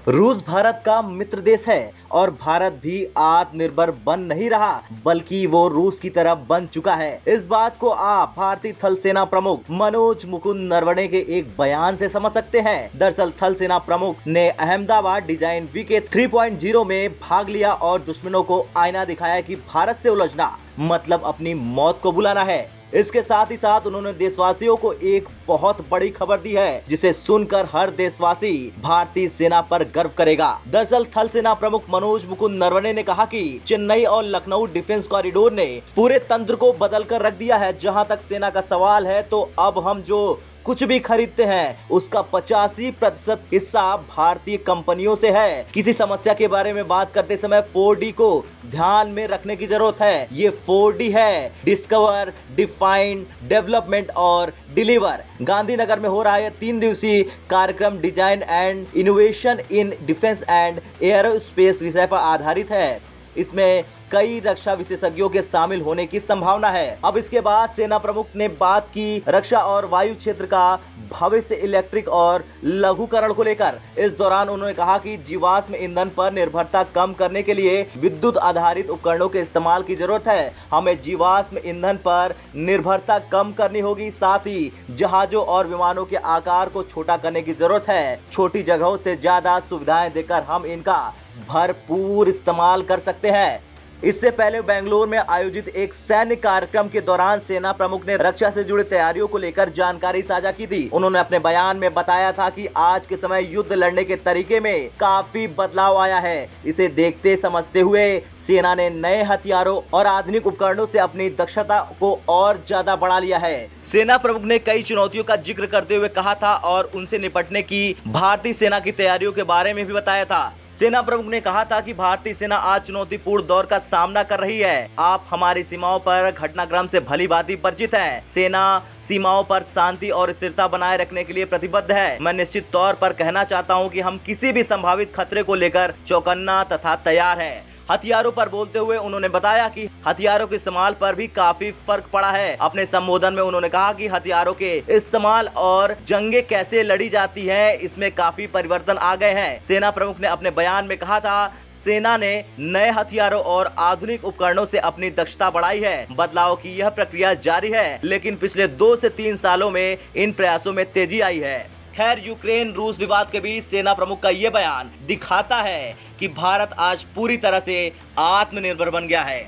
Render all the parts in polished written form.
रूस भारत का मित्र देश है और भारत भी आत्मनिर्भर बन नहीं रहा बल्कि वो रूस की तरफ बन चुका है। इस बात को आप भारतीय थल सेना प्रमुख मनोज मुकुंद नरवणे के एक बयान से समझ सकते हैं। दरअसल थल सेना प्रमुख ने अहमदाबाद डिजाइन वीक 3.0 में भाग लिया और दुश्मनों को आईना दिखाया कि भारत से उलझना मतलब अपनी मौत को बुलाना है। इसके साथ ही साथ उन्होंने देशवासियों को एक बहुत बड़ी खबर दी है जिसे सुनकर हर देशवासी भारतीय सेना पर गर्व करेगा। दरअसल थल सेना प्रमुख मनोज मुकुंद नरवणे ने कहा कि चेन्नई और लखनऊ डिफेंस कॉरिडोर ने पूरे तंत्र को बदल कर रख दिया है। जहां तक सेना का सवाल है तो अब हम जो कुछ भी खरीदते हैं उसका 85% हिस्सा भारतीय कंपनियों से है। किसी समस्या के बारे में बात करते समय 4D को ध्यान में रखने की जरूरत है। ये 4D है, डिस्कवर, डिफाइन, डेवलपमेंट और डिलीवर। गांधीनगर में हो रहा है 3 दिवसीय कार्यक्रम design and innovation in defence and aerospace विषय पर आधारित है। इसमें कई रक्षा विशेषज्ञों के शामिल होने की संभावना है। अब इसके बाद सेना प्रमुख ने बात की रक्षा और वायु क्षेत्र का भविष्य इलेक्ट्रिक और लघुकरण को लेकर। इस दौरान उन्होंने कहा कि जीवाश्म ईंधन पर निर्भरता कम करने के लिए विद्युत आधारित उपकरणों के इस्तेमाल की जरूरत है। हमें जीवाश्म ईंधन पर निर्भरता कम करनी होगी। साथ ही जहाजों और विमानों के आकार को छोटा करने की जरूरत है। छोटी जगहों से ज्यादा सुविधाएं देकर हम इनका भरपूर इस्तेमाल कर सकते हैं। इससे पहले बेंगलुरु में आयोजित एक सैन्य कार्यक्रम के दौरान सेना प्रमुख ने रक्षा से जुड़ी तैयारियों को लेकर जानकारी साझा की थी। उन्होंने अपने बयान में बताया था कि आज के समय युद्ध लड़ने के तरीके में काफी बदलाव आया है। इसे देखते समझते हुए सेना ने नए हथियारों और आधुनिक उपकरणों से अपनी दक्षता को और ज्यादा बढ़ा लिया है। सेना प्रमुख ने कई चुनौतियों का जिक्र करते हुए कहा था और उनसे निपटने की भारतीय सेना की तैयारियों के बारे में भी बताया था। सेना प्रमुख ने कहा था कि भारतीय सेना आज चुनौतीपूर्ण दौर का सामना कर रही है। आप हमारी सीमाओं पर घटनाक्रम से भलीभांति परिचित हैं। सेना सीमाओं पर शांति और स्थिरता बनाए रखने के लिए प्रतिबद्ध है। मैं निश्चित तौर पर कहना चाहता हूं कि हम किसी भी संभावित खतरे को लेकर चौकन्ना तथा तैयार हैं। हथियारों पर बोलते हुए उन्होंने बताया कि हथियारों के इस्तेमाल पर भी काफी फर्क पड़ा है। अपने संबोधन में उन्होंने कहा कि हथियारों के इस्तेमाल और जंगें कैसे लड़ी जाती हैं, इसमें काफी परिवर्तन आ गए हैं। सेना प्रमुख ने अपने बयान में कहा था, सेना ने नए हथियारों और आधुनिक उपकरणों से अपनी दक्षता बढ़ाई है। बदलाव की यह प्रक्रिया जारी है, लेकिन पिछले 2 से 3 सालों में इन प्रयासों में तेजी आई है। खैर, यूक्रेन रूस विवाद के बीच सेना प्रमुख का ये बयान दिखाता है कि भारत आज पूरी तरह से आत्मनिर्भर बन गया है।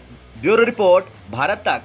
ब्यूरो रिपोर्ट, भारत तक।